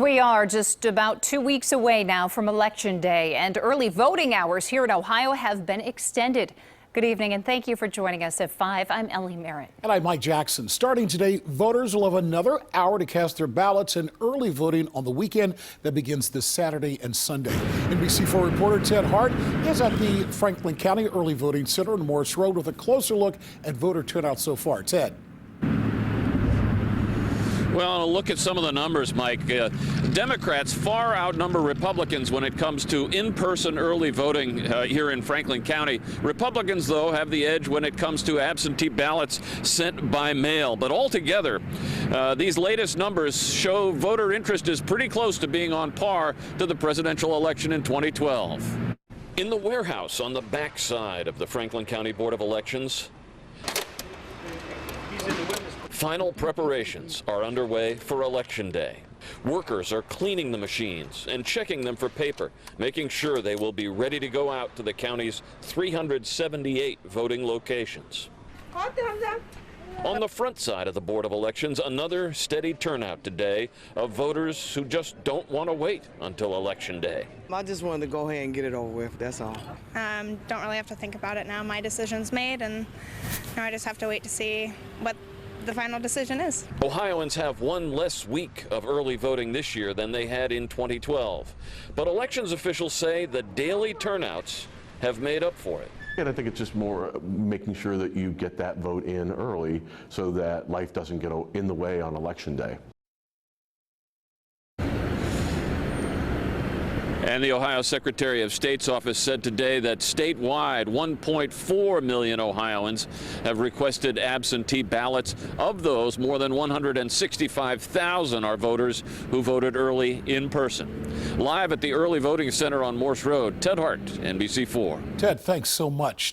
We are just about 2 weeks away now from Election Day, and early voting hours here in Ohio have been extended. Good evening, and thank you for joining us at 5. I'm Ellie Merritt. And I'm Mike Jackson. Starting today, voters will have another hour to cast their ballots in early voting on the weekend that begins this Saturday and Sunday. NBC4 reporter Ted Hart is at the Franklin County Early Voting Center on Morris Road with a closer look at voter turnout so far. Ted. Well, a look at some of the numbers, Mike. Democrats far outnumber Republicans when it comes to in-person early voting here in Franklin County. Republicans, though, have the edge when it comes to absentee ballots sent by mail. But altogether, these latest numbers show voter interest is pretty close to being on par to the presidential election in 2012. In the warehouse on the backside of the Franklin County Board of Elections, final preparations are underway for Election Day. Workers are cleaning the machines and checking them for paper, making sure they will be ready to go out to the county's 378 voting locations. On the front side of the Board of Elections, another steady turnout today of voters who just don't want to wait until Election Day. I just wanted to go ahead and get it over with, that's all. Don't really have to think about it now. My decision's made, and now I just have to wait to see what the final decision is. Ohioans have one less week of early voting this year than they had in 2012. But elections officials say the daily turnouts have made up for it. And I think it's just more making sure that you get that vote in early so that life doesn't get in the way on Election Day. And the Ohio Secretary of State's office said today that statewide 1.4 million Ohioans have requested absentee ballots. Of those, more than 165,000 are voters who voted early in person. Live at the Early Voting Center on Morse Road, Ted Hart, NBC4. Ted, thanks so much.